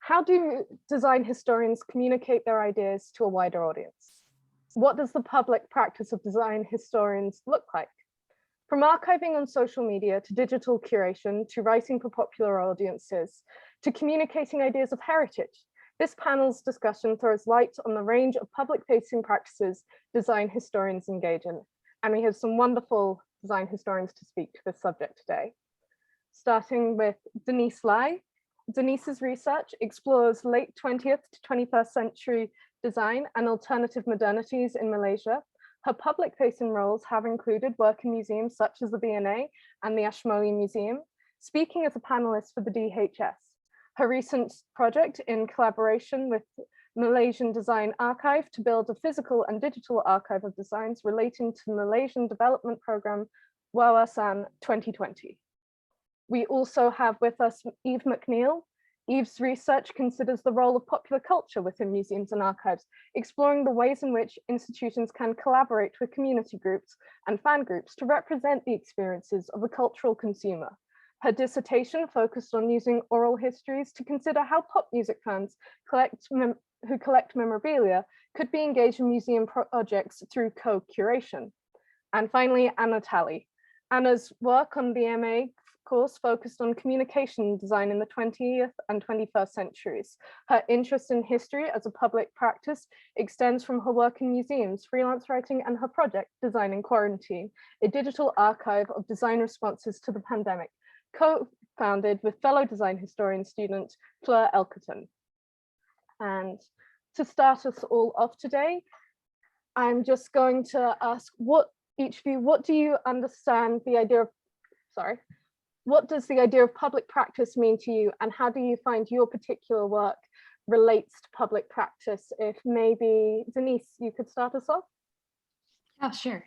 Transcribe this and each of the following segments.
How do design historians communicate their ideas to a wider audience? What does the public practice of design historians look like? From archiving on social media to digital curation, to writing for popular audiences, to communicating ideas of heritage, this panel's discussion throws light on the range of public-facing practices design historians engage in. And we have some wonderful design historians to speak to this subject today. Starting with Denise Lai. Denise's research explores late 20th to 21st century design and alternative modernities in Malaysia. Her public-facing roles have included work in museums such as the V&A and the Ashmolean Museum, speaking as a panelist for the DHS. Her recent project in collaboration with Malaysian Design Archive to build a physical and digital archive of designs relating to the Malaysian Development Programme Wawasan 2020. We also have with us Eve MacNeill. Eve's research considers the role of popular culture within museums and archives, exploring the ways in which institutions can collaborate with community groups and fan groups to represent the experiences of the cultural consumer. Her dissertation focused on using oral histories to consider how pop music fans who collect memorabilia could be engaged in museum projects through co-curation. And finally, Anna Talley. Anna's work on the MA course focused on communication design in the 20th and 21st centuries. Her interest in history as a public practice extends from her work in museums, freelance writing, and her project, Design in Quarantine, a digital archive of design responses to the pandemic, co-founded with fellow design historian student Fleur Elkerton. And to start us all off today, I'm just going to ask each of you, what do you understand the idea of, what does the idea of public practice mean to you, and how do you find your particular work relates to public practice? If maybe, Denise, you could start us off? Yeah, sure.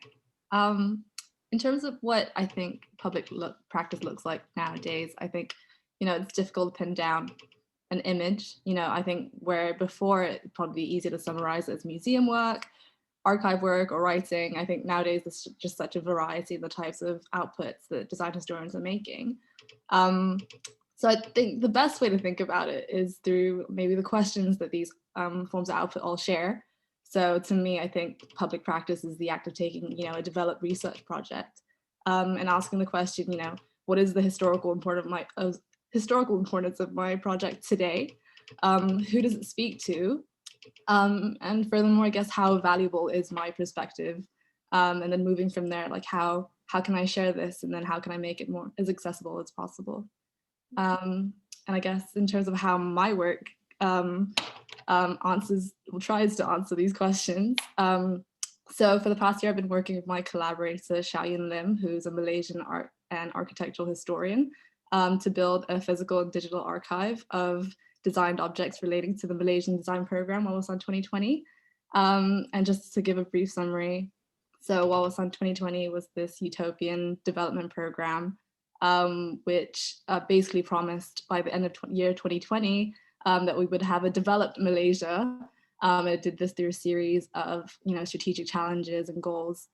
In terms of what I think public practice looks like nowadays, I think, it's difficult to pin down an image. I think where before it'd probably be easy to summarize it as museum work, archive work, or writing, I think nowadays there's just such a variety of the types of outputs that design historians are making. So I think the best way to think about it is through maybe the questions that these forms of output all share. So to me, I think public practice is the act of taking, a developed research project and asking the question, what is the historical importance of my project today? Who does it speak to? And furthermore, I guess, how valuable is my perspective? And then moving from there, like how can I share this? And then how can I make it more as accessible as possible? And I guess in terms of how my work tries to answer these questions. So for the past year, I've been working with my collaborator, Xiaoyun Lim, who's a Malaysian art and architectural historian, to build a physical and digital archive of designed objects relating to the Malaysian design program, Wawasan 2020. And just to give a brief summary, so Wawasan 2020 was this utopian development program, which basically promised by the end of year 2020 that we would have a developed Malaysia. It did this through a series of strategic challenges and goals.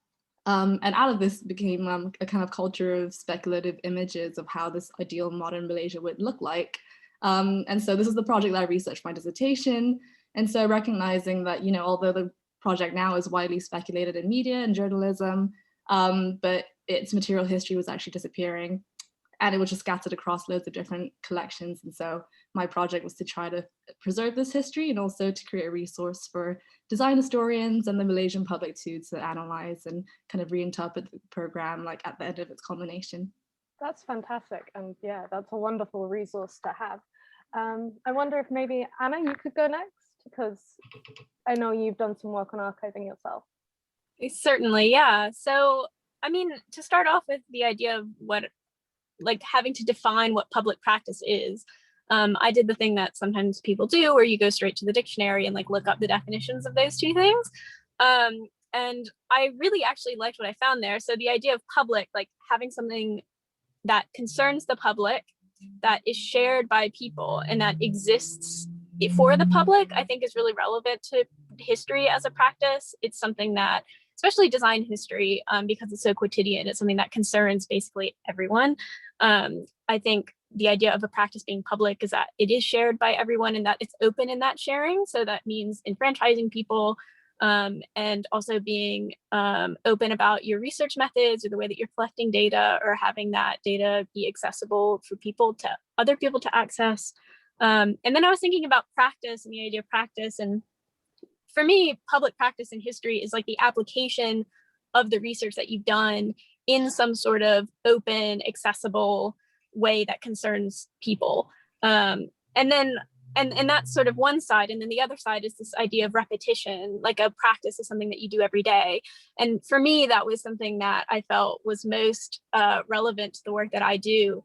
And out of this became a kind of culture of speculative images of how this ideal modern Malaysia would look like. And so this is the project that I researched for my dissertation. And so recognizing that, although the project now is widely speculated in media and journalism, but its material history was actually disappearing, and it was just scattered across loads of different collections. And so my project was to try to preserve this history and also to create a resource for design historians and the Malaysian public to analyze and kind of reinterpret the program like at the end of its culmination. That's fantastic. And yeah, that's a wonderful resource to have. I wonder if maybe Anna, you could go next, because I know you've done some work on archiving yourself. Certainly, yeah. So, I mean, to start off with the idea of having to define what public practice is, I did the thing that sometimes people do where you go straight to the dictionary and look up the definitions of those two things. And I really actually liked what I found there. So the idea of public, having something that concerns the public, that is shared by people, and that exists for the public, I think is really relevant to history as a practice. It's something that, especially design history, because it's so quotidian, it's something that concerns basically everyone. I think the idea of a practice being public is that it is shared by everyone and that it's open in that sharing. So that means enfranchising people, and also being open about your research methods or the way that you're collecting data, or having that data be accessible for other people to access. And then I was thinking about practice and the idea of practice. And for me, public practice in history is like the application of the research that you've done in some sort of open, accessible way that concerns people. And that's sort of one side. And then the other side is this idea of repetition, like a practice is something that you do every day. And for me, that was something that I felt was most relevant to the work that I do.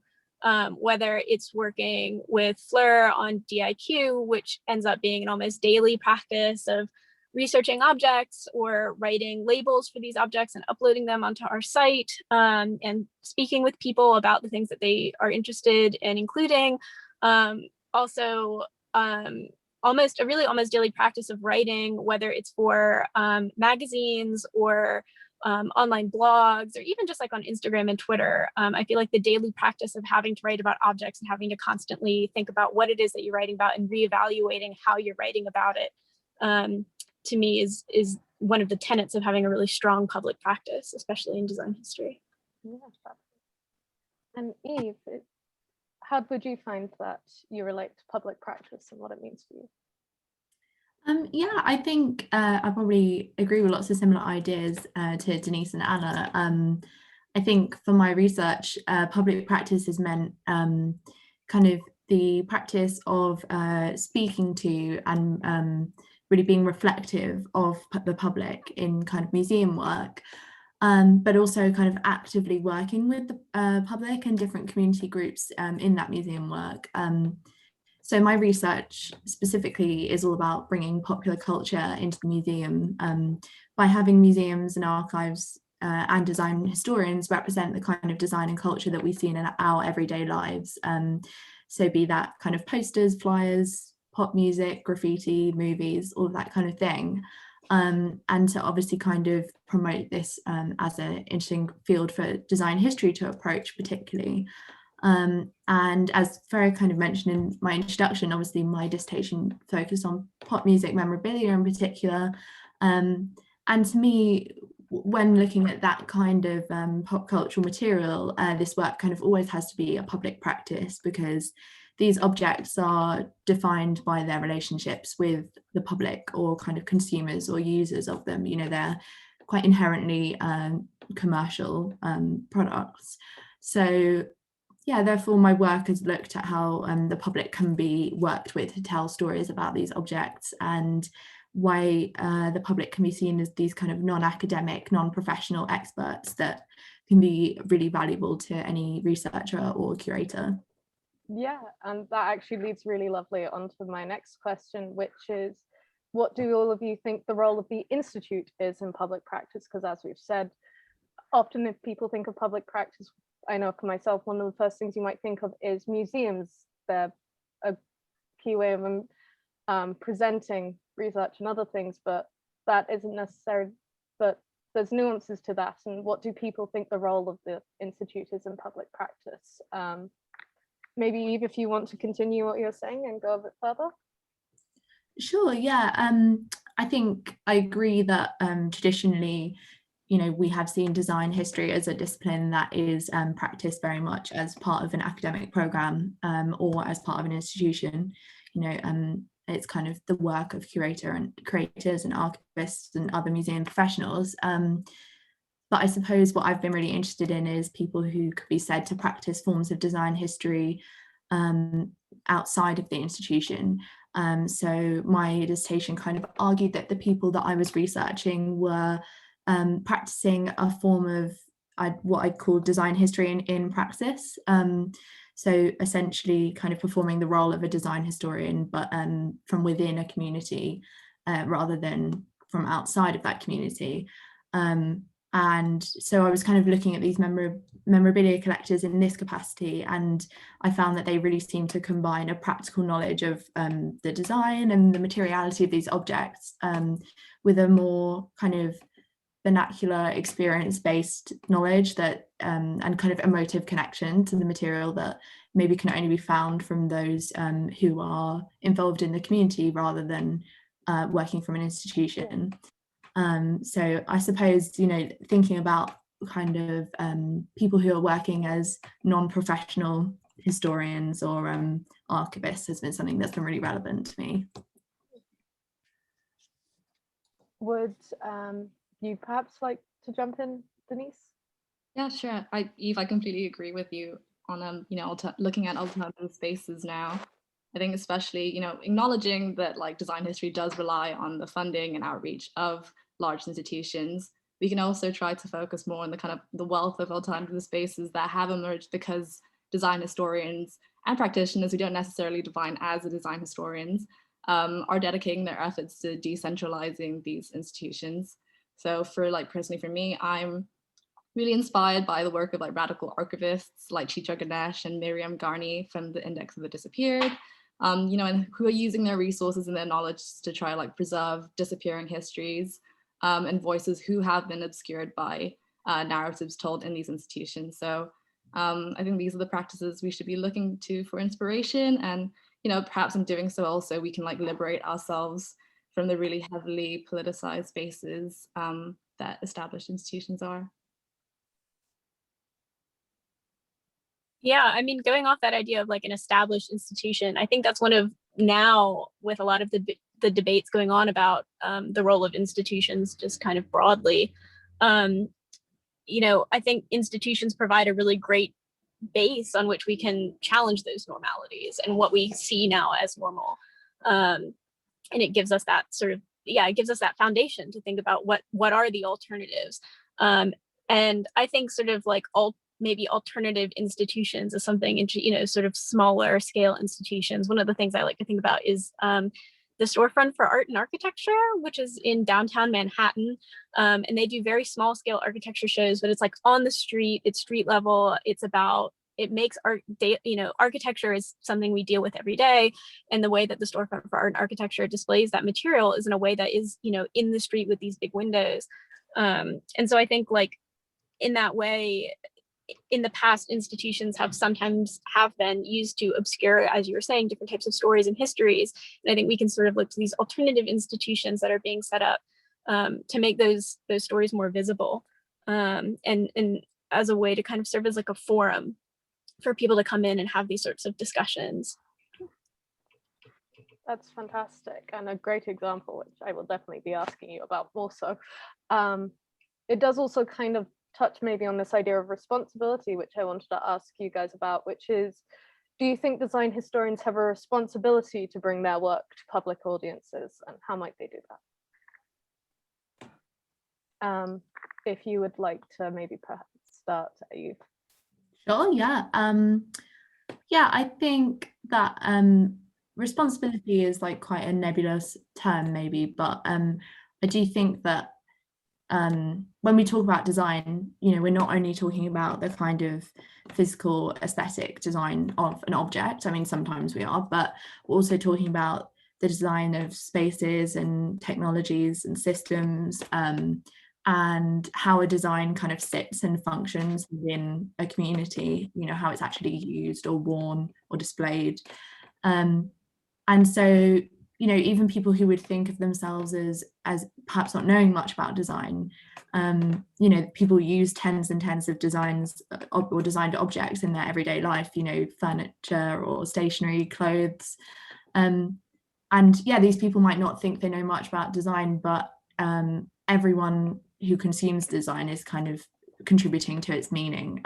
Whether it's working with Fleur on DIQ, which ends up being an almost daily practice of researching objects or writing labels for these objects and uploading them onto our site, and speaking with people about the things that they are interested in including. Also, almost daily practice of writing, whether it's for magazines or online blogs, or even just like on Instagram and Twitter. I feel like the daily practice of having to write about objects and having to constantly think about what it is that you're writing about and reevaluating how you're writing about it, to me is one of the tenets of having a really strong public practice, especially in design history. Yeah, and Eve, how would you find that you relate to public practice and what it means for you? Yeah, I think I probably agree with lots of similar ideas to Denise and Anna. I think for my research, public practice has meant kind of the practice of speaking to and really being reflective of the public in kind of museum work, but also kind of actively working with the public and different community groups in that museum work. So my research specifically is all about bringing popular culture into the museum by having museums and archives and design historians represent the kind of design and culture that we see in our everyday lives. So be that kind of posters, flyers, pop music, graffiti, movies, all of that kind of thing. And to obviously kind of promote this as an interesting field for design history to approach particularly. And as Fleur kind of mentioned in my introduction, obviously my dissertation focused on pop music memorabilia in particular. And to me, when looking at that kind of pop cultural material, this work kind of always has to be a public practice, because these objects are defined by their relationships with the public or kind of consumers or users of them. You know, they're quite inherently commercial products. So yeah, therefore my work has looked at how the public can be worked with to tell stories about these objects, and why the public can be seen as these kind of non-academic, non-professional experts that can be really valuable to any researcher or curator. Yeah, and that actually leads really lovely onto my next question, which is, what do all of you think the role of the Institute is in public practice? Because as we've said, often if people think of public practice, I know for myself, one of the first things you might think of is museums. They're a key way of presenting research and other things, but that isn't necessary. But there's nuances to that. And what do people think the role of the Institute is in public practice? Maybe Eve, if you want to continue what you're saying and go a bit further. Sure, yeah. I think I agree that traditionally, you know, we have seen design history as a discipline that is practiced very much as part of an academic program or as part of an institution. You know, it's kind of the work of curators and archivists and other museum professionals. But I suppose what I've been really interested in is people who could be said to practice forms of design history outside of the institution. So my dissertation kind of argued that the people that I was researching were practicing a form of what I'd call design history in praxis. So essentially kind of performing the role of a design historian, but from within a community rather than from outside of that community. And so I was kind of looking at these memorabilia collectors in this capacity, and I found that they really seem to combine a practical knowledge of the design and the materiality of these objects with a more kind of vernacular experience-based knowledge that and kind of emotive connection to the material that maybe can only be found from those who are involved in the community rather than working from an institution. So I suppose, you know, thinking about kind of people who are working as non-professional historians or archivists has been something that's been really relevant to me. Would you perhaps like to jump in, Denise? Yeah, sure. Eve, I completely agree with you on you know, looking at alternative spaces now. I think especially, you know, acknowledging that like design history does rely on the funding and outreach of large institutions. We can also try to focus more on the kind of the wealth of alternative spaces that have emerged because design historians and practitioners who don't necessarily define as a design historians are dedicating their efforts to decentralizing these institutions. So for like personally for me, I'm really inspired by the work of like radical archivists like Chitra Ganesh and Miriam Garni from the Index of the Disappeared, you know, and who are using their resources and their knowledge to try like preserve disappearing histories and voices who have been obscured by narratives told in these institutions. So I think these are the practices we should be looking to for inspiration, and you know, perhaps in doing so also we can like liberate ourselves from the really heavily politicized spaces that established institutions are. Yeah, I mean, going off that idea of like an established institution, I think that's one of now with a lot of the debates going on about the role of institutions just kind of broadly. You know, I think institutions provide a really great base on which we can challenge those normalities and what we see now as normal. And it gives us that sort of, yeah, it gives us that foundation to think about what are the alternatives. And I think sort of like maybe alternative institutions is something, you know, sort of smaller scale institutions. One of the things I like to think about is the Storefront for Art and Architecture, which is in downtown Manhattan. And they do very small scale architecture shows, but it's like on the street, it's street level. It's about, it makes art, you know, architecture is something we deal with every day. And the way that the Storefront for Art and Architecture displays that material is in a way that is, you know, in the street with these big windows. And so I think like in that way, in the past, institutions sometimes been used to obscure, as you were saying, different types of stories and histories. And I think we can sort of look to these alternative institutions that are being set up to make those stories more visible, and as a way to kind of serve as like a forum for people to come in and have these sorts of discussions. That's fantastic and a great example, which I will definitely be asking you about more so. It does also kind of touch maybe on this idea of responsibility, which I wanted to ask you guys about, which is, do you think design historians have a responsibility to bring their work to public audiences, and how might they do that? If you would like to maybe perhaps start, you. Sure, yeah. Yeah, I think that responsibility is like quite a nebulous term maybe, but I do think that when we talk about design, you know, we're not only talking about the kind of physical aesthetic design of an object. I mean, sometimes we are, but we're also talking about the design of spaces and technologies and systems, and how a design kind of sits and functions within a community, you know, how it's actually used or worn or displayed. And so, you know, even people who would think of themselves as perhaps not knowing much about design, you know, people use tens and tens of designs or designed objects in their everyday life, you know, furniture or stationery, clothes. And yeah, these people might not think they know much about design, but everyone who consumes design is kind of contributing to its meaning.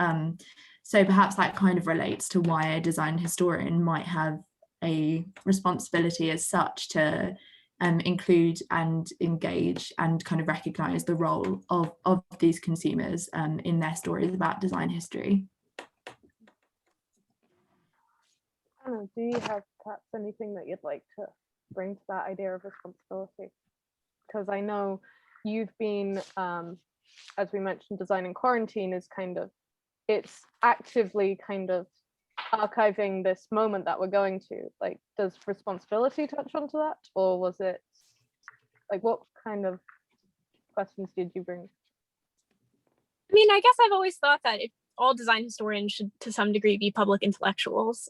So perhaps that kind of relates to why a design historian might have a responsibility as such to include and engage and kind of recognize the role of these consumers in their stories about design history. Anna, do you have perhaps anything that you'd like to bring to that idea of responsibility? Because I know you've been, as we mentioned, design in quarantine is kind of, it's actively kind of archiving this moment that we're going to. Like, does responsibility touch onto that, or was it like, what kind of questions did you bring I mean, I guess I've always thought that if all design historians should to some degree be public intellectuals,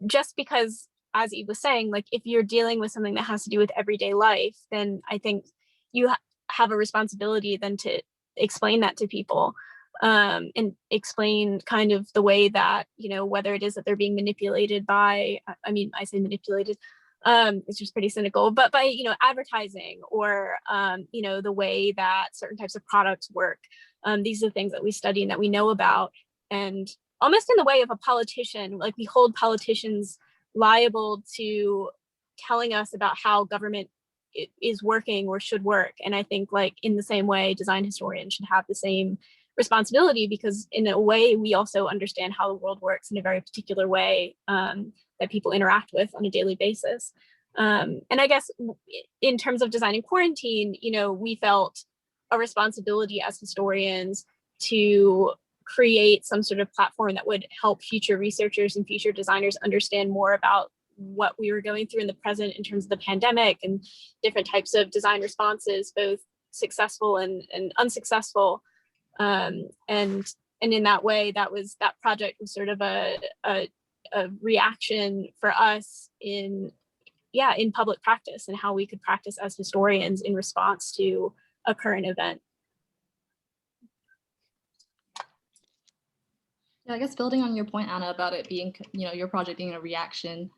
just because, as Eve was saying, like if you're dealing with something that has to do with everyday life, then I think you have a responsibility then to explain that to people, and explain kind of the way that, you know, whether it is that they're being manipulated by, I mean, I say manipulated, it's just pretty cynical, but by, you know, advertising, or, you know, the way that certain types of products work. These are the things that we study and that we know about. And almost in the way of a politician, like we hold politicians liable to telling us about how government is working or should work. And I think, like, in the same way, design historians should have the same responsibility, because in a way we also understand how the world works in a very particular way, that people interact with on a daily basis. And I guess in terms of design in quarantine, you know, we felt a responsibility as historians to create some sort of platform that would help future researchers and future designers understand more about what we were going through in the present in terms of the pandemic and different types of design responses, both successful and unsuccessful. And in that way, that project was sort of a reaction for us in public practice, and how we could practice as historians in response to a current event. Yeah, I guess building on your point, Anna, about it being, you know, your project being a reaction,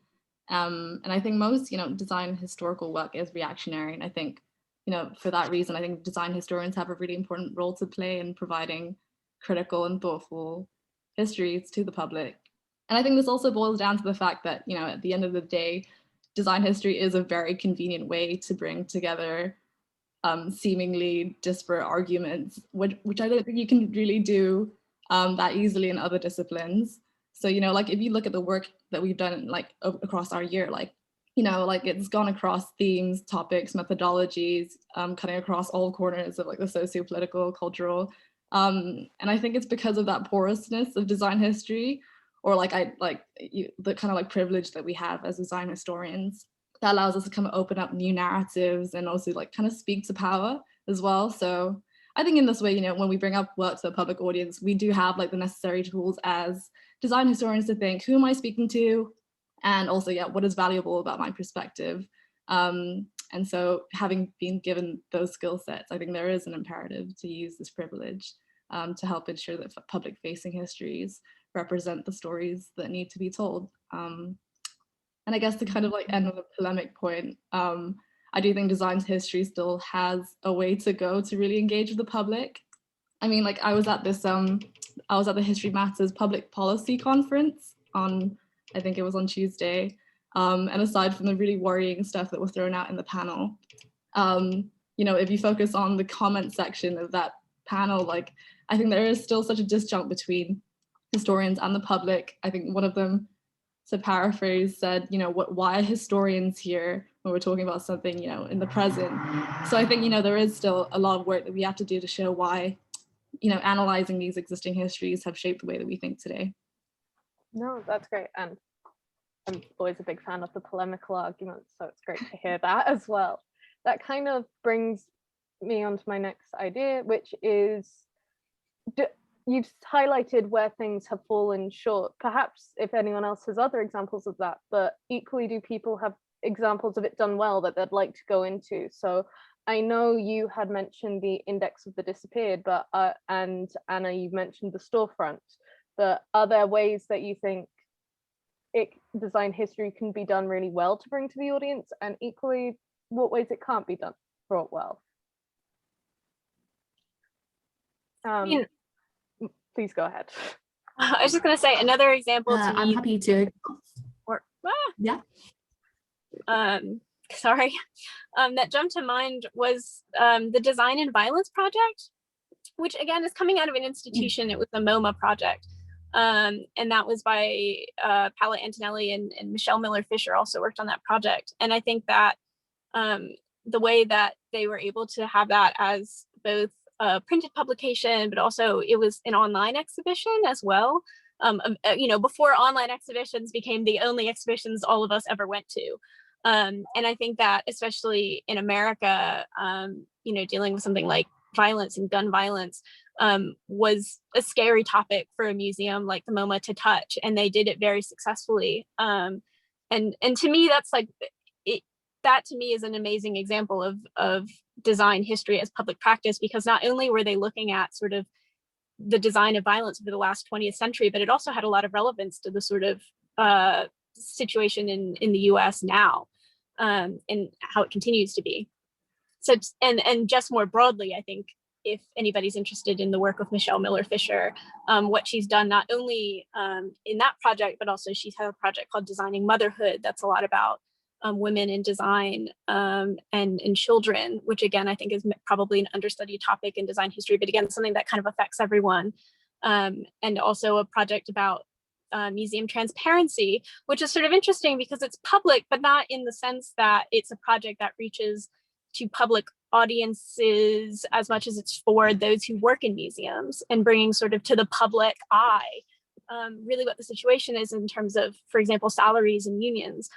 and I think most, you know, design historical work is reactionary, and I think, you know, for that reason, I think design historians have a really important role to play in providing critical and thoughtful histories to the public. And I think this also boils down to the fact that, you know, at the end of the day, design history is a very convenient way to bring together seemingly disparate arguments, which I don't think you can really do that easily in other disciplines. So, you know, like if you look at the work that we've done like across our year, like, you know, like it's gone across themes, topics, methodologies, cutting across all corners of like the socio-political, cultural. And I think it's because of that porousness of design history, or the kind of like privilege that we have as design historians, that allows us to kind of open up new narratives and also like kind of speak to power as well. So I think in this way, you know, when we bring up work to a public audience, we do have like the necessary tools as design historians to think, who am I speaking to? And also, yeah, what is valuable about my perspective? And so having been given those skill sets, I think there is an imperative to use this privilege to help ensure that public facing histories represent the stories that need to be told. And I guess to kind of like end on a polemic point, I do think design history still has a way to go to really engage with the public. I mean, like I was at the History Matters Public Policy Conference on, I think it was on Tuesday. And aside from the really worrying stuff that was thrown out in the panel, you know, if you focus on the comment section of that panel, like I think there is still such a disjunct between historians and the public. I think one of them, to paraphrase, said, you know, why are historians here when we're talking about something, you know, in the present? So I think, you know, there is still a lot of work that we have to do to show why, you know, analyzing these existing histories have shaped the way that we think today. No, that's great. And I'm always a big fan of the polemical arguments, so it's great to hear that as well. That kind of brings me on to my next idea, which is, you've highlighted where things have fallen short. Perhaps if anyone else has other examples of that, but equally, do people have examples of it done well that they'd like to go into? So I know you had mentioned the index of the disappeared, but and Anna, you've mentioned the storefront, but are there ways that you think design history can be done really well to bring to the audience, and equally what ways it can't be done brought well? Please go ahead. I was just going to say another example to me. I'm happy to. Yeah. Sorry. That jumped to mind was the Design and Violence Project, which again is coming out of an institution. It was a MoMA project. And that was by Paola Antonelli and Michelle Miller-Fisher also worked on that project. And I think that the way that they were able to have that as both a printed publication, but also it was an online exhibition as well. You know, before online exhibitions became the only exhibitions all of us ever went to. And I think that especially in America, you know, dealing with something like violence and gun violence, was a scary topic for a museum like the MoMA to touch, and they did it very successfully. And to me, that's like, that to me is an amazing example of design history as public practice, because not only were they looking at sort of the design of violence over the last 20th century, but it also had a lot of relevance to the sort of situation in the US now, and how it continues to be. So, and just more broadly, I think if anybody's interested in the work of Michelle Miller Fisher, what she's done not only in that project, but also she's had a project called Designing Motherhood that's a lot about women in design and children, which again, I think is probably an understudied topic in design history, but again, something that kind of affects everyone. And also a project about museum transparency, which is sort of interesting because it's public, but not in the sense that it's a project that reaches to public audiences as much as it's for those who work in museums, and bringing sort of to the public eye really what the situation is in terms of, for example, salaries and unions,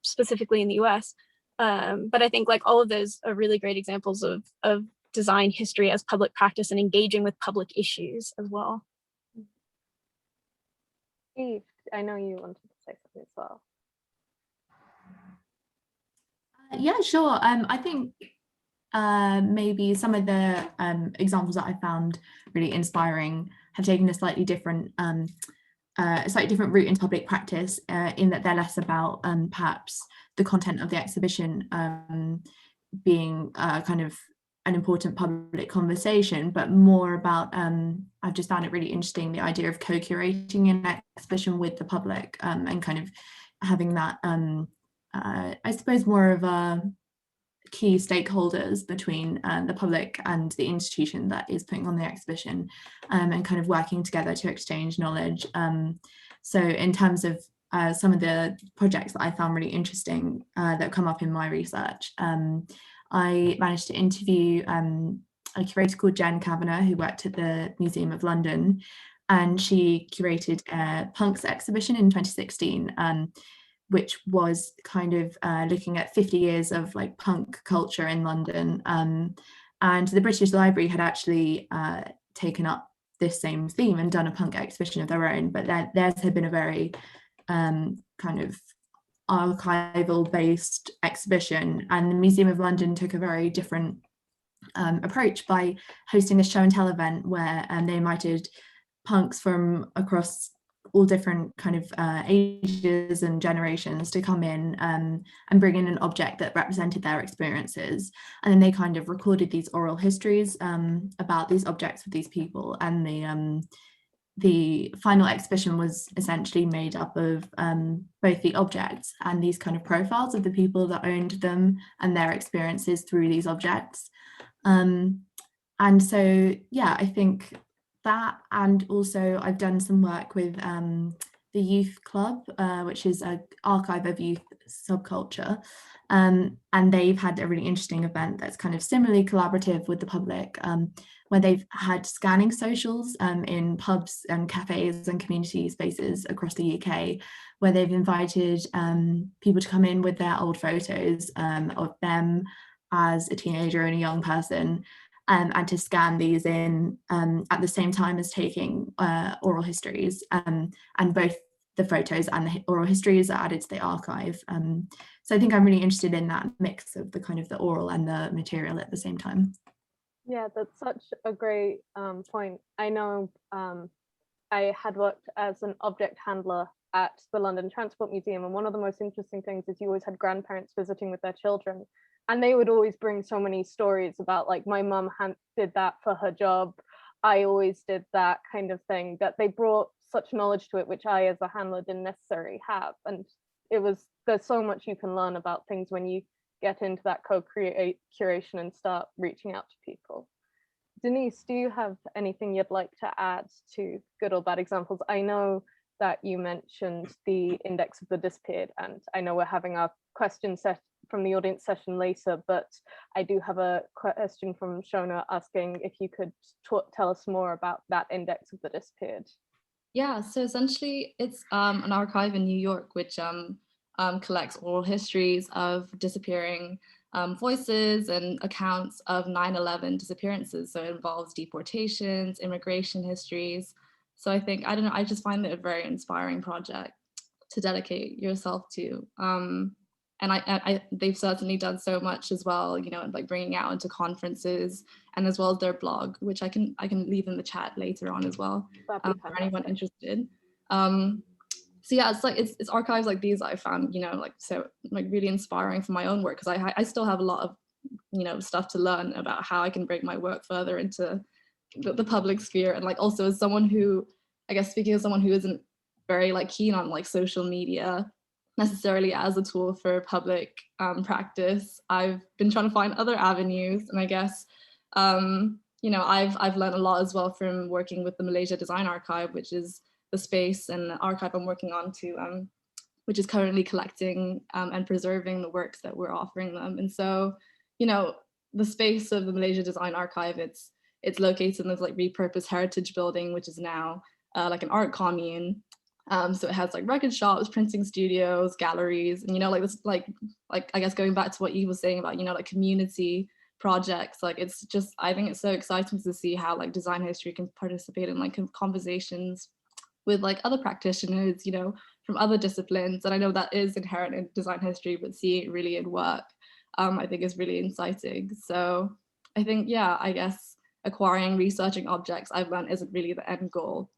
specifically in the US. But I think like all of those are really great examples of design history as public practice and engaging with public issues as well. Eve, I know you wanted to say something as well. Yeah, sure. I think maybe some of the examples that I found really inspiring have taken a slightly different route in public practice, in that they're less about perhaps the content of the exhibition being kind of an important public conversation, but more about, I've just found it really interesting, the idea of co-curating an exhibition with the public, and kind of having that, I suppose, more of a key stakeholders between the public and the institution that is putting on the exhibition, and kind of working together to exchange knowledge. So in terms of some of the projects that I found really interesting that come up in my research, I managed to interview a curator called Jen Kavanagh, who worked at the Museum of London, and she curated a punks exhibition in 2016, which was kind of looking at 50 years of like punk culture in London. And the British Library had actually taken up this same theme and done a punk exhibition of their own, but theirs had been a very kind of archival based exhibition, and the Museum of London took a very different approach by hosting a show and tell event where they invited punks from across all different kind of ages and generations to come in and bring in an object that represented their experiences, and then they kind of recorded these oral histories about these objects with these people, and the final exhibition was essentially made up of both the objects and these kind of profiles of the people that owned them and their experiences through these objects. And so, yeah, I think that, and also I've done some work with the Youth Club, which is an archive of youth subculture. And they've had a really interesting event that's kind of similarly collaborative with the public, where they've had scanning socials in pubs and cafes and community spaces across the UK, where they've invited people to come in with their old photos of them as a teenager and a young person, and to scan these in at the same time as taking oral histories, and both the photos and the oral histories are added to the archive. So I think I'm really interested in that mix of the kind of the oral and the material at the same time. Yeah, that's such a great point. I know I had worked as an object handler at the London Transport Museum, and one of the most interesting things is you always had grandparents visiting with their children, and they would always bring so many stories about, like, my mum did that for her job, I always did that kind of thing, that they brought such knowledge to it, which I as a handler didn't necessarily have. And there's so much you can learn about things when you get into that co-curation and start reaching out to people. Denise, do you have anything you'd like to add to good or bad examples? I know that you mentioned the index of the disappeared, and I know we're having our question set from the audience session later, but I do have a question from Shona asking if you could tell us more about that index of the disappeared. Yeah, so essentially it's an archive in New York which collects oral histories of disappearing voices and accounts of 9/11 disappearances. So it involves deportations, immigration histories. So I think, I don't know, I just find it a very inspiring project to dedicate yourself to. And they've certainly done so much as well, you know, like bringing out into conferences, and as well as their blog, which I can leave in the chat later on as well, for anyone interested. So yeah, it's archives like these that I found, you know, like, so like really inspiring for my own work, because I still have a lot of, you know, stuff to learn about how I can bring my work further into the public sphere. And like, also as someone who, I guess speaking as someone who isn't very like keen on like social media necessarily as a tool for public practice, I've been trying to find other avenues. And I guess, you know, I've learned a lot as well from working with the Malaysia Design Archive, which is the space and the archive I'm working on to, which is currently collecting and preserving the works that we're offering them. And so, you know, the space of the Malaysia Design Archive, it's located in this like repurposed heritage building, which is now like an art commune. So it has like record shops, printing studios, galleries, and, you know, like this, like I guess going back to what Eve was saying about, you know, like community projects, like it's just, I think it's so exciting to see how like design history can participate in like conversations with like other practitioners, you know, from other disciplines. And I know that is inherent in design history, but seeing it really in work, I think is really exciting. So I think, yeah, I guess acquiring, researching objects I've learned isn't really the end goal,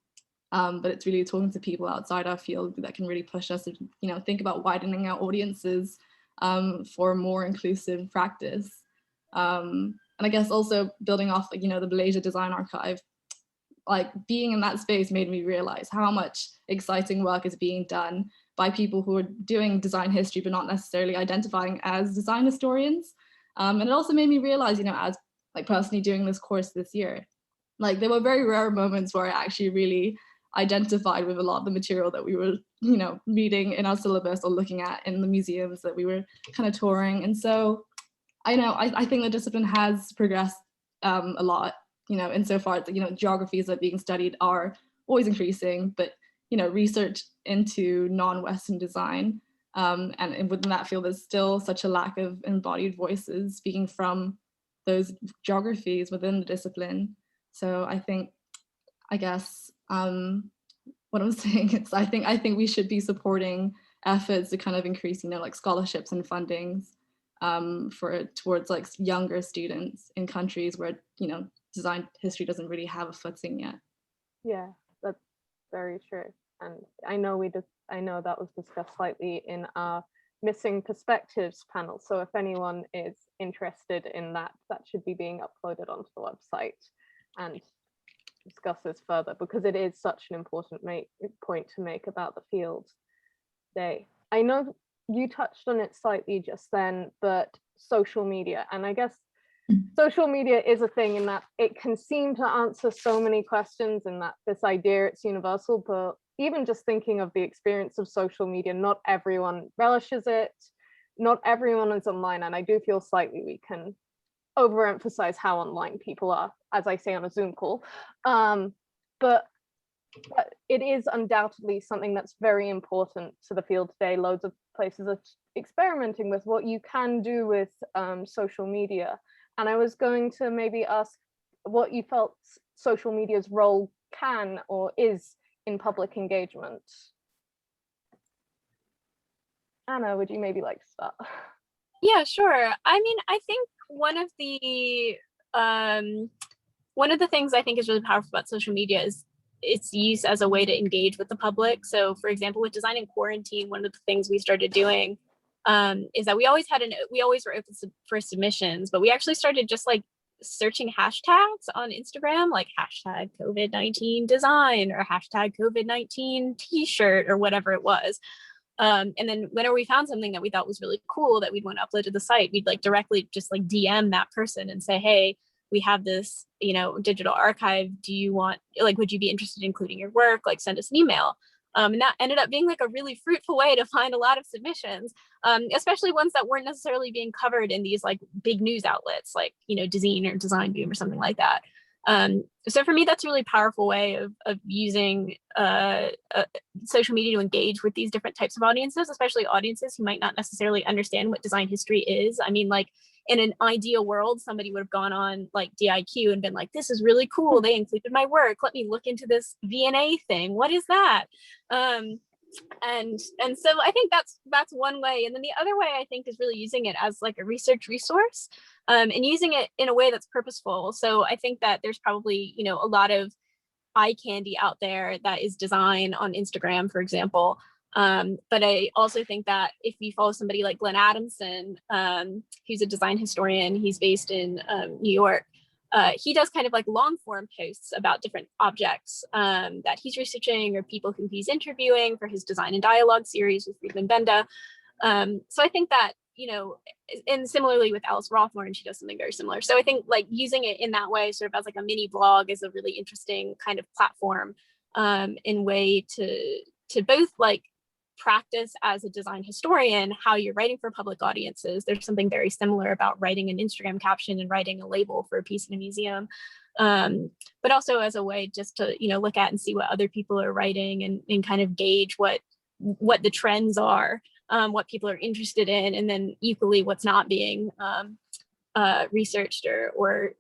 but it's really talking to people outside our field that can really push us to, you know, think about widening our audiences for more inclusive practice. And I guess also building off, you know, the Malaysia Design Archive, like being in that space made me realize how much exciting work is being done by people who are doing design history, but not necessarily identifying as design historians. And it also made me realize, you know, as like personally doing this course this year, like there were very rare moments where I actually really identified with a lot of the material that we were, you know, reading in our syllabus or looking at in the museums that we were kind of touring. And so I think the discipline has progressed a lot, you know, insofar as, you know, geographies that are being studied are always increasing, but, you know, research into non-Western design, and within that field, there's still such a lack of embodied voices speaking from those geographies within the discipline. So I think, I guess, what I'm saying is I think we should be supporting efforts to kind of increase, you know, like scholarships and fundings towards like younger students in countries where, you know, design history doesn't really have a footing yet. Yeah, that's very true. And I know that was discussed slightly in our Missing Perspectives panel. So if anyone is interested in that, that should be being uploaded onto the website and discuss this further, because it is such an important point to make about the field today. I know you touched on it slightly just then, but social media, and I guess social media is a thing in that it can seem to answer so many questions, and that this idea it's universal, but even just thinking of the experience of social media, not everyone relishes it, not everyone is online, and I do feel slightly we can overemphasize how online people are, as I say on a Zoom call, but it is undoubtedly something that's very important to the field today. Loads of places are experimenting with what you can do with social media. And I was going to maybe ask what you felt social media's role can or is in public engagement. Anna, would you maybe like to start? Yeah, sure. I mean, I think one of the things I think is really powerful about social media is its use as a way to engage with the public. So for example, with Design in Quarantine, one of the things we started doing is that we always were open for submissions, but we actually started just like searching hashtags on Instagram, like hashtag COVID-19 design or hashtag COVID-19 t-shirt or whatever it was. And then whenever we found something that we thought was really cool that we'd want to upload to the site, we'd like directly just like DM that person and say, hey, we have this, you know, digital archive. Do you want, like, would you be interested in including your work? Like, send us an email. And that ended up being like a really fruitful way to find a lot of submissions, especially ones that weren't necessarily being covered in these like big news outlets, like, you know, Dezeen or Design Boom or something like that. So for me, that's a really powerful way of using social media to engage with these different types of audiences, especially audiences who might not necessarily understand what design history is. I mean, like in an ideal world, somebody would have gone on like DIQ and been like, this is really cool. They included my work. Let me look into this V&A thing. What is that? And so I think that's one way. And then the other way I think is really using it as like a research resource, and using it in a way that's purposeful. So I think that there's probably, you know, a lot of eye candy out there that is design on Instagram, for example. But I also think that if you follow somebody like Glenn Adamson, who's a design historian, he's based in New York. He does kind of like long form posts about different objects that he's researching or people who he's interviewing for his design and dialogue series with Friedman Benda. So I think that, you know, and similarly with Alice Rothmore, she does something very similar. So I think like using it in that way, sort of as like a mini blog, is a really interesting kind of platform in way to both like practice as a design historian how you're writing for public audiences. There's something very similar about writing an Instagram caption and writing a label for a piece in a museum, but also as a way just to, you know, look at and see what other people are writing and kind of gauge what the trends are, what people are interested in, and then equally what's not being researched or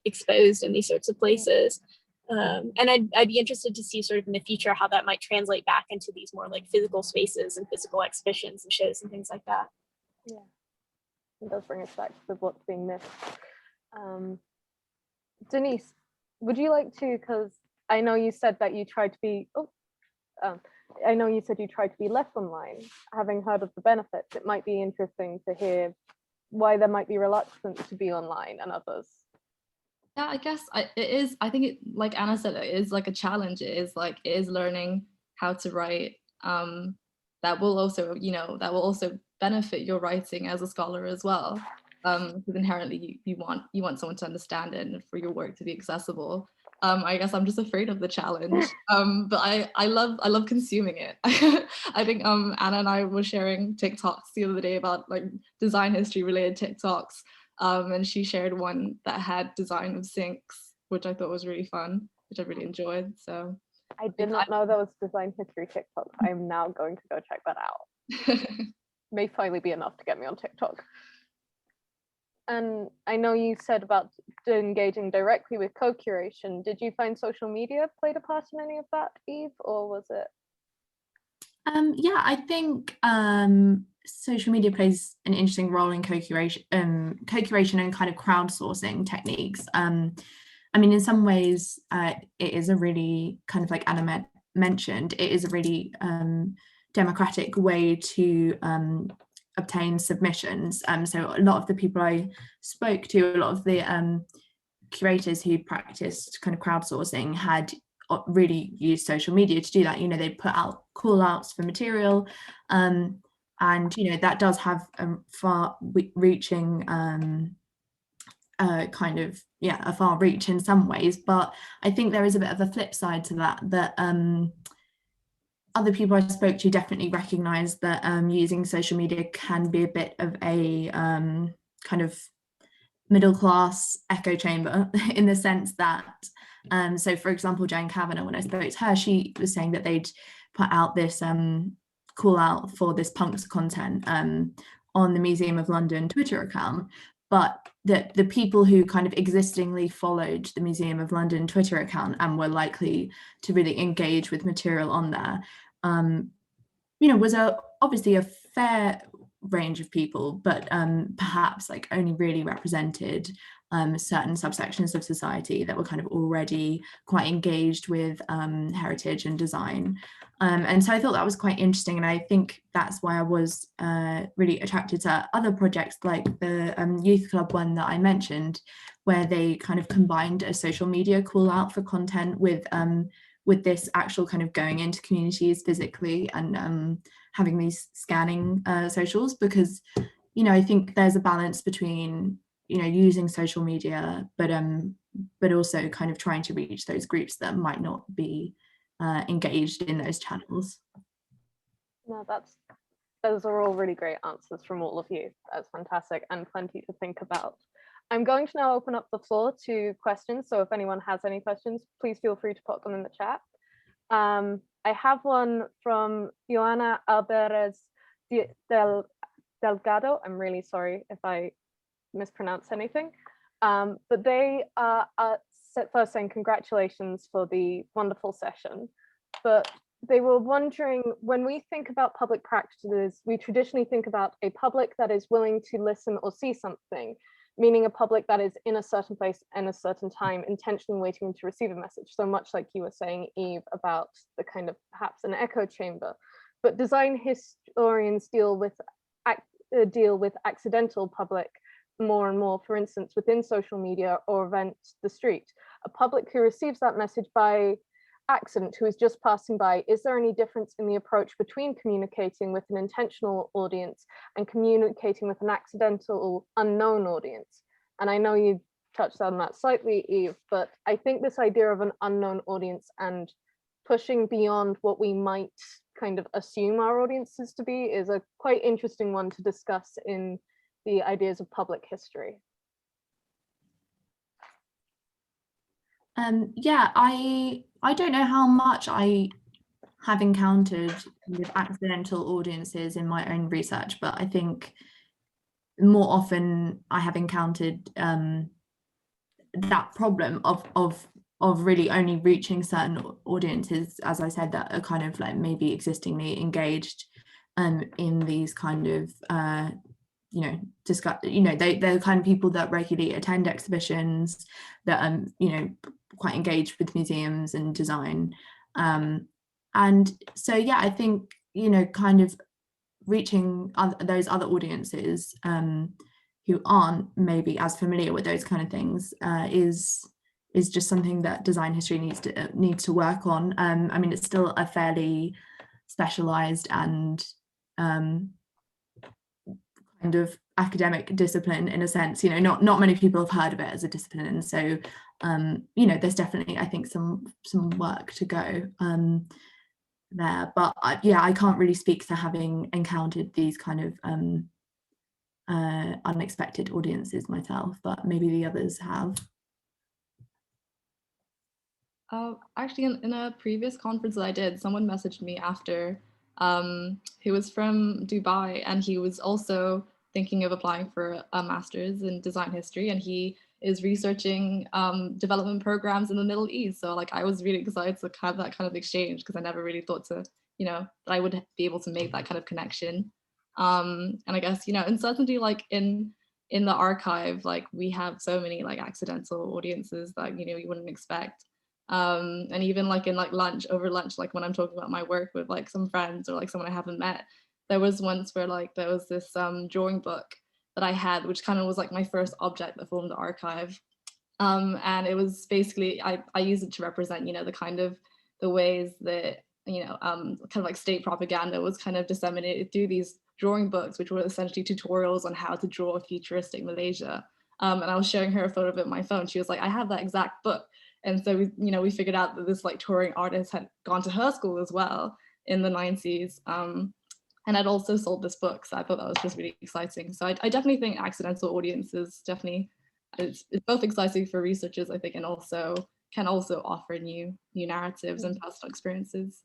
exposed in these sorts of places. And I'd be interested to see sort of in the future how that might translate back into these more like physical spaces and physical exhibitions and shows and things like that. Yeah, it does bring us back to what's being missed. Denise, would you like to, because I know you said that you tried to be, I know you said you tried to be less online. Having heard of the benefits, it might be interesting to hear why there might be reluctance to be online and others. Yeah, I guess it is. I think it, like Anna said, it is like a challenge. It is learning how to write. That will also, you know, that will also benefit your writing as a scholar as well. Because inherently you want someone to understand it and for your work to be accessible. I guess I'm just afraid of the challenge. But I love consuming it. I think Anna and I were sharing TikToks the other day about like design history related TikToks. And she shared one that had design of sinks, which I thought was really fun, which I really enjoyed. So I did not know there was design history TikTok. I'm now going to go check that out. May finally be enough to get me on TikTok. And I know you said about engaging directly with co-curation. Did you find social media played a part in any of that, Eve, or was it? Yeah, I think social media plays an interesting role in co-curation and kind of crowdsourcing techniques. I mean, in some ways, it is a really kind of like Anna mentioned, it is a really democratic way to obtain submissions. So a lot of the people I spoke to, a lot of the curators who practiced kind of crowdsourcing had really used social media to do that. You know, they'd put out call outs for material, and you know that does have a far-reaching kind of a far reach in some ways, but I think there is a bit of a flip side to that other people I spoke to definitely recognize that using social media can be a bit of a kind of middle class echo chamber in the sense that so for example Jane Kavanagh, when I spoke to her, she was saying that they'd put out this call out for this punks content on the Museum of London Twitter account, but that the people who kind of existingly followed the Museum of London Twitter account and were likely to really engage with material on there, you know, was obviously a fair range of people, but perhaps like only really represented certain subsections of society that were kind of already quite engaged with heritage and design. And so I thought that was quite interesting, and I think that's why I was really attracted to other projects like the youth club one that I mentioned, where they kind of combined a social media call out for content with this actual kind of going into communities physically and having these scanning socials, because, you know, I think there's a balance between, you know, using social media, but also kind of trying to reach those groups that might not be engaged in those channels. No, those are all really great answers from all of you. That's fantastic and plenty to think about. I'm going to now open up the floor to questions. So if anyone has any questions, please feel free to put them in the chat. I have one from Joana Alvarez Delgado. I'm really sorry if I mispronounce anything. But they are first saying congratulations for the wonderful session. But they were wondering, when we think about public practices, we traditionally think about a public that is willing to listen or see something, meaning a public that is in a certain place and a certain time, intentionally waiting to receive a message. So much like you were saying, Eve, about the kind of perhaps an echo chamber. But design historians deal with accidental public more and more, for instance, within social media or event the street. A public who receives that message by accident, who is just passing by, is there any difference in the approach between communicating with an intentional audience and communicating with an accidental unknown audience? And I know you touched on that slightly, Eve, but I think this idea of an unknown audience and pushing beyond what we might kind of assume our audiences to be is a quite interesting one to discuss in the ideas of public history. Yeah, I don't know how much I have encountered with accidental audiences in my own research, but I think more often I have encountered that problem of really only reaching certain audiences, as I said, that are kind of like maybe existingly engaged in these kind of they're the kind of people that regularly attend exhibitions, that quite engaged with museums and design, and so yeah, I think kind of reaching those other audiences who aren't maybe as familiar with those kind of things is just something that design history needs to work on. I mean, it's still a fairly specialized and kind of academic discipline in a sense. Not many people have heard of it as a discipline, and so there's definitely, I think, some work to go there. But I can't really speak to having encountered these kind of unexpected audiences myself, but maybe the others have. Actually, in a previous conference that I did, someone messaged me after, who was from Dubai, and he was also thinking of applying for a master's in design history, and he is researching development programs in the Middle East. So like, I was really excited to have that kind of exchange, because I never really thought to, that I would be able to make that kind of connection. And I guess, uncertainty, like in the archive, like we have so many like accidental audiences that, you wouldn't expect. And even like in like over lunch, like when I'm talking about my work with like some friends or like someone I haven't met, there was once where like there was this drawing book that I had, which kind of was like my first object that formed the archive. And it was basically, I used it to represent, the kind of the ways that, kind of like state propaganda was kind of disseminated through these drawing books, which were essentially tutorials on how to draw futuristic Malaysia. And I was showing her a photo of it on my phone. She was like, I have that exact book. And so we figured out that this like touring artist had gone to her school as well in the 90s. And I'd also sold this book. So I thought that was just really exciting. So I definitely think accidental audiences it's both exciting for researchers, I think, and also can also offer new narratives and personal experiences.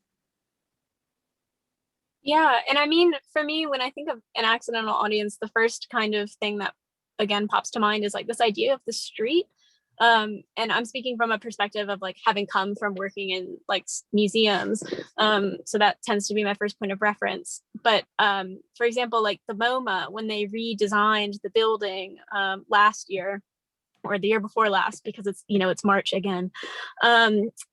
Yeah, and I mean, for me, when I think of an accidental audience, the first kind of thing that again pops to mind is like this idea of the street. And I'm speaking from a perspective of like having come from working in like museums. So that tends to be my first point of reference. But for example, like the MoMA, when they redesigned the building last year, or the year before last, because it's March again,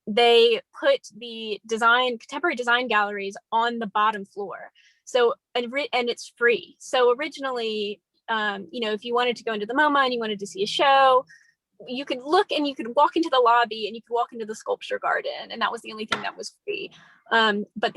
they put the contemporary design galleries on the bottom floor. So and it's free. So originally, if you wanted to go into the MoMA and you wanted to see a show, you could look and you could walk into the lobby and you could walk into the sculpture garden, and that was the only thing that was free. But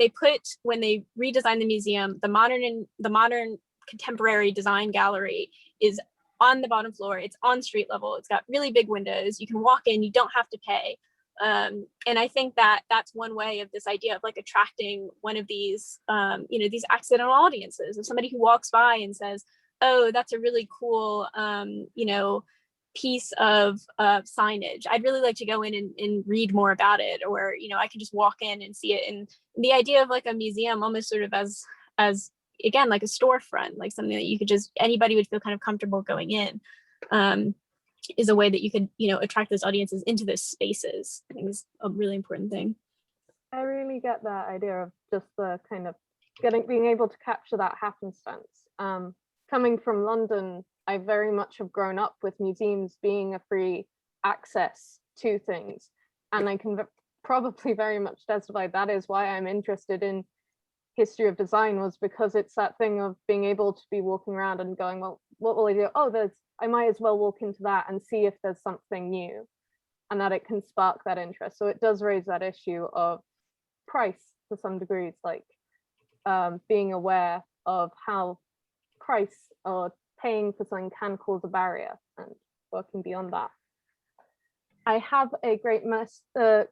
when they redesigned the museum, the modern contemporary design gallery is on the bottom floor. It's on street level. It's got really big windows. You can walk in, you don't have to pay. And I think that that's one way of this idea of like attracting one of these, these accidental audiences, of somebody who walks by and says, oh, that's a really cool, piece of signage. I'd really like to go in and read more about it, or, you know, I can just walk in and see it. And the idea of like a museum almost sort of as again, like a storefront, like something that you could just, anybody would feel kind of comfortable going in, is a way that you could, you know, attract those audiences into those spaces. I think is a really important thing. I really get that idea of just the kind of being able to capture that happenstance. Coming from London, I very much have grown up with museums being a free access to things. And I can probably very much testify that is why I'm interested in history of design, was because it's that thing of being able to be walking around and going, well, what will I do? Oh, I might as well walk into that and see if there's something new, and that it can spark that interest. So it does raise that issue of price to some degrees, like being aware of how price or paying for something can cause a barrier, and working beyond that. I have a great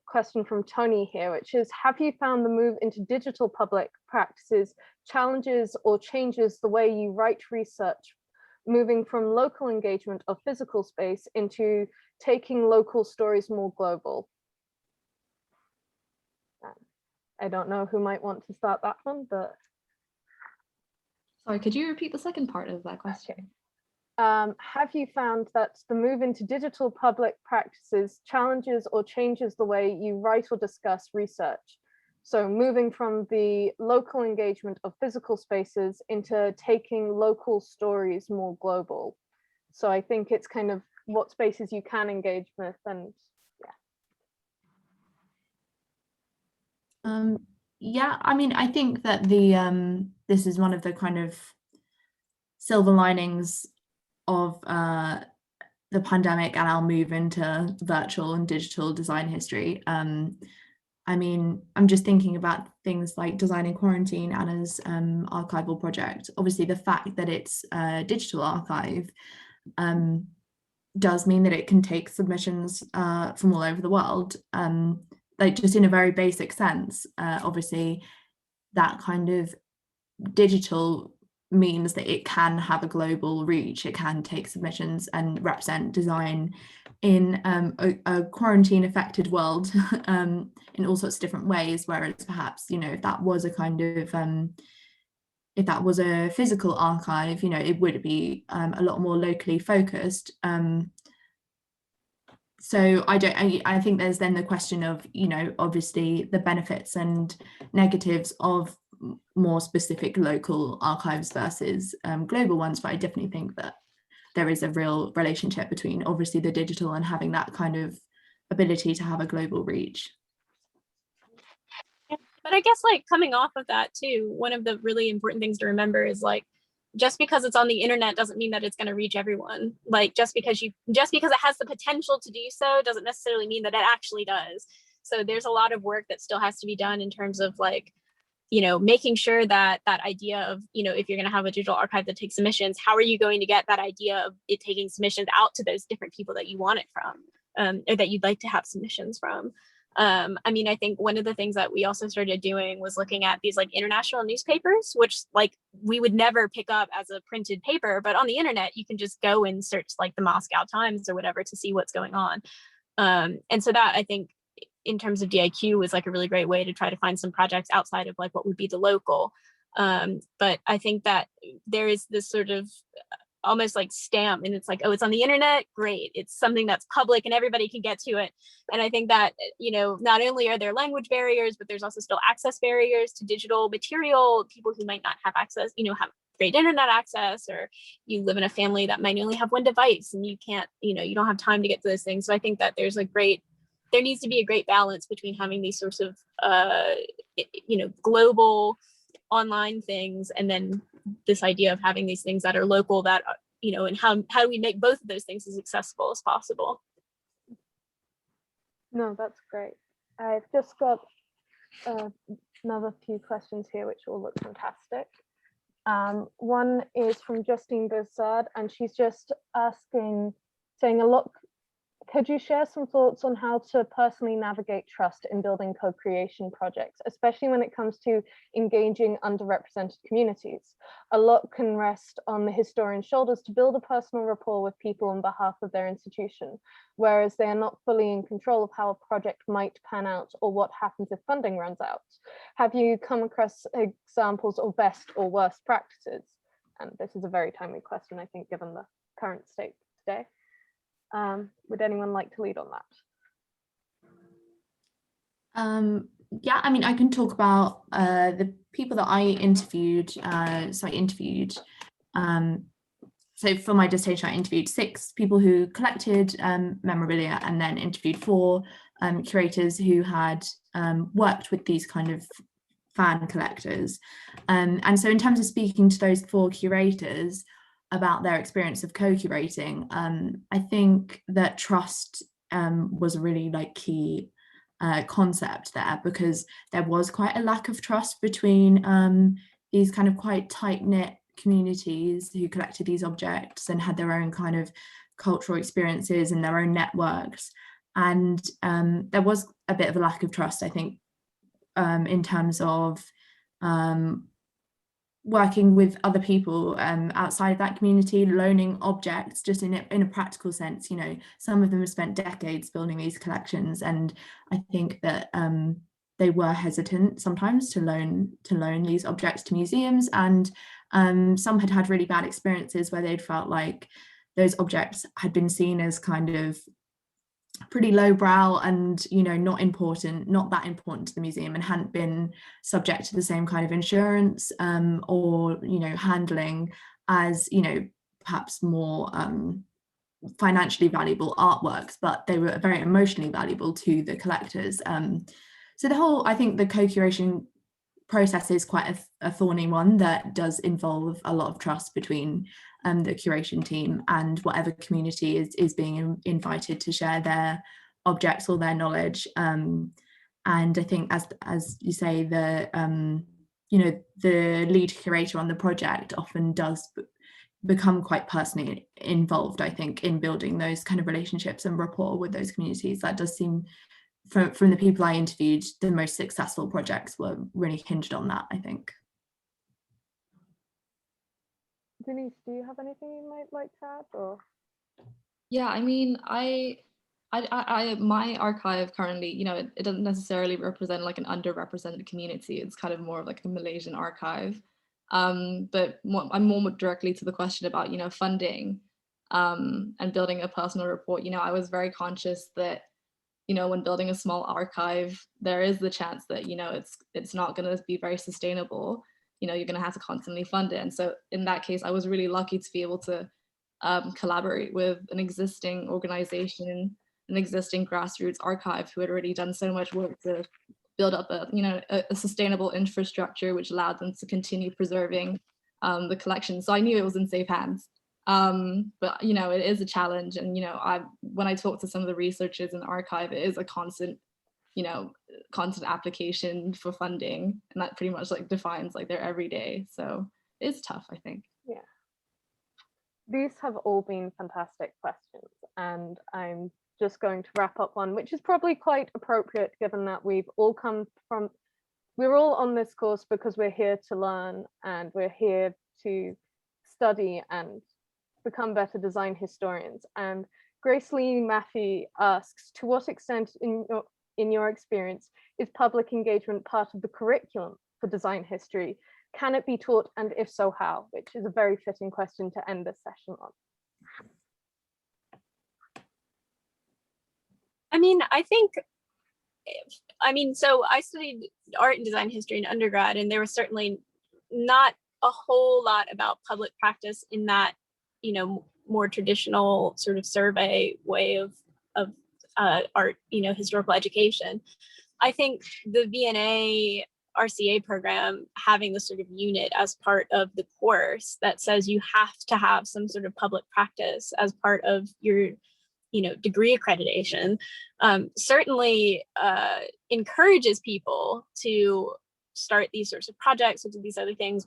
question from Tony here, which is, have you found the move into digital public practices challenges or changes the way you write research, moving from local engagement of physical space into taking local stories more global? I don't know who might want to start that one, but. Sorry, could you repeat the second part of that question? Okay. Have you found that the move into digital public practices challenges or changes the way you write or discuss research? So moving from the local engagement of physical spaces into taking local stories more global. So I think it's kind of what spaces you can engage with, and yeah. Yeah, I mean, I think that this is one of the kind of silver linings of the pandemic and our move into virtual and digital design history. I mean, I'm just thinking about things like Design in Quarantine, Anna's archival project. Obviously, the fact that it's a digital archive does mean that it can take submissions from all over the world. Like, just in a very basic sense, obviously that kind of digital means that it can have a global reach. It can take submissions and represent design in a quarantine affected world in all sorts of different ways, whereas perhaps, you know, if that was a kind of if that was a physical archive, you know, it would be a lot more locally focused. So I think there's then the question of, you know, obviously the benefits and negatives of more specific local archives versus global ones, but I definitely think that there is a real relationship between obviously the digital and having that kind of ability to have a global reach. But I guess, like, coming off of that too, one of the really important things to remember is, like, just because it's on the internet doesn't mean that it's going to reach everyone. Like, just because it has the potential to do so doesn't necessarily mean that it actually does. So there's a lot of work that still has to be done in terms of, like, you know, making sure that that idea of, you know, if you're going to have a digital archive that takes submissions, how are you going to get that idea of it taking submissions out to those different people that you want it from, or that you'd like to have submissions from? I mean, I think one of the things that we also started doing was looking at these, like, international newspapers, which, like, we would never pick up as a printed paper, but on the internet, you can just go and search, like, the Moscow Times or whatever to see what's going on. And so that, I think, in terms of DIQ, was like a really great way to try to find some projects outside of, like, what would be the local. But I think that there is this sort of almost like stamp, and it's like, oh, it's on the internet, great, it's something that's public and everybody can get to it. And I think that, you know, not only are there language barriers, but there's also still access barriers to digital material. People who might not have access, you know, have great internet access, or you live in a family that might only have one device and you can't, you know, you don't have time to get to those things. So I think that there needs to be a great balance between having these sorts of you know, global online things, and then this idea of having these things that are local, that, you know, and how do we make both of those things as accessible as possible? No, that's great. I've just got another few questions here, which all look fantastic. One is from Justine Boussard, and she's just saying could you share some thoughts on how to personally navigate trust in building co-creation projects, especially when it comes to engaging underrepresented communities? A lot can rest on the historian's shoulders to build a personal rapport with people on behalf of their institution, whereas they are not fully in control of how a project might pan out or what happens if funding runs out. Have you come across examples of best or worst practices? And this is a very timely question, I think, given the current state today. Would anyone like to lead on that? Yeah, I mean, I can talk about the people that I interviewed. So for my dissertation, I interviewed 6 people who collected memorabilia, and then interviewed 4 curators who had worked with these kind of fan collectors. And so in terms of speaking to those 4 curators about their experience of co-curating, I think that trust was a really key concept there, because there was quite a lack of trust between these kind of quite tight-knit communities who collected these objects and had their own kind of cultural experiences and their own networks. And there was a bit of a lack of trust, I think, in terms of working with other people outside of that community, loaning objects, just in a practical sense. You know, some of them have spent decades building these collections, and I think that they were hesitant sometimes to loan these objects to museums, and some had really bad experiences where they'd felt like those objects had been seen as kind of pretty lowbrow and, you know, not that important to the museum, and hadn't been subject to the same kind of insurance or, you know, handling as, you know, perhaps more financially valuable artworks, but they were very emotionally valuable to the collectors. So I think the co-curation process is quite a thorny one that does involve a lot of trust between the curation team and whatever community is being invited to share their objects or their knowledge. And I think, as you say, the lead curator on the project often does become quite personally involved, I think, in building those kind of relationships and rapport with those communities. That does seem, from the people I interviewed, the most successful projects were really hinged on that, I think. Denise, do you have anything you might like to add? Or yeah, I mean, I my archive currently, you know, it doesn't necessarily represent like an underrepresented community. It's kind of more of like a Malaysian archive. But I'm more directly to the question about, you know, funding and building a personal rapport. You know, I was very conscious that, you know, when building a small archive, there is the chance that, you know, it's not going to be very sustainable. You know, you're going to have to constantly fund it. And so in that case, I was really lucky to be able to collaborate with an existing organization, an existing grassroots archive who had already done so much work to build up a sustainable infrastructure, which allowed them to continue preserving the collection. So I knew it was in safe hands. But, you know, it is a challenge. And, you know, when I talk to some of the researchers in the archive, it is a constant application for funding. And that pretty much like defines like their everyday. So it's tough, I think. Yeah. These have all been fantastic questions. And I'm just going to wrap up one, which is probably quite appropriate given that we're all on this course because we're here to learn and we're here to study and become better design historians. And Grace Lee Maffey asks, to what extent in your experience is public engagement part of the curriculum for design history? Can it be taught, and if so, how? Which is a very fitting question to end this session on. I mean, so I studied art and design history in undergrad, and there was certainly not a whole lot about public practice in that, you know, more traditional sort of survey way of art, you know, historical education. I think the V&A RCA program having this sort of unit as part of the course that says you have to have some sort of public practice as part of your, you know, degree accreditation, certainly encourages people to start these sorts of projects or do these other things.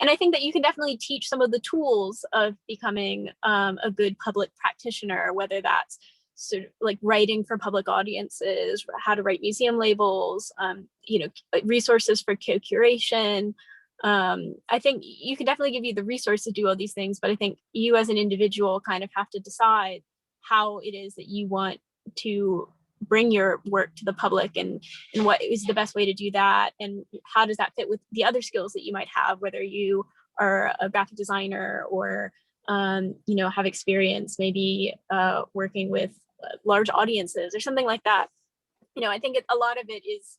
And I think that you can definitely teach some of the tools of becoming a good public practitioner, whether that's sort of like writing for public audiences, how to write museum labels, you know, resources for co-curation. I think you can definitely give you the resource to do all these things, but I think you as an individual kind of have to decide how it is that you want to bring your work to the public, and what is the best way to do that, and how does that fit with the other skills that you might have, whether you are a graphic designer or you know, have experience maybe working with large audiences or something like that. You know, I think a lot of it is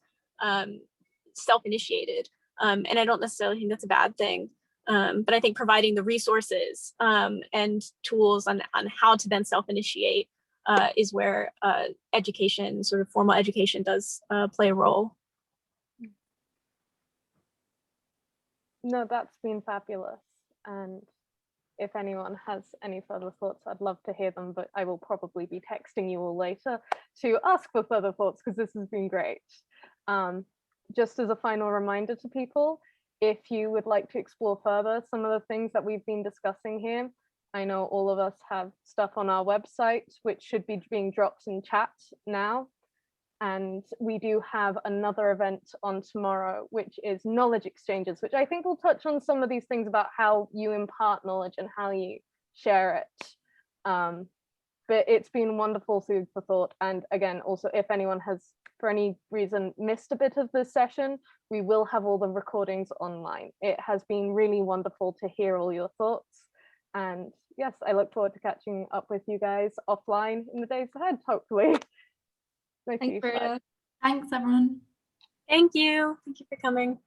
self-initiated, and I don't necessarily think that's a bad thing. But I think providing the resources and tools on how to then self-initiate is where education, sort of formal education, does play a role. No, that's been fabulous. And if anyone has any further thoughts, I'd love to hear them, but I will probably be texting you all later to ask for further thoughts, because this has been great. Just as a final reminder to people, if you would like to explore further some of the things that we've been discussing here, I know all of us have stuff on our website, which should be being dropped in chat now. And we do have another event on tomorrow, which is knowledge exchanges, which I think will touch on some of these things about how you impart knowledge and how you share it. But it's been wonderful food for thought. And again, also, if anyone has, for any reason, missed a bit of this session, we will have all the recordings online. It has been really wonderful to hear all your thoughts. And yes, I look forward to catching up with you guys offline in the days ahead, hopefully. Thanks, Maria. Thanks, everyone. Thank you for coming.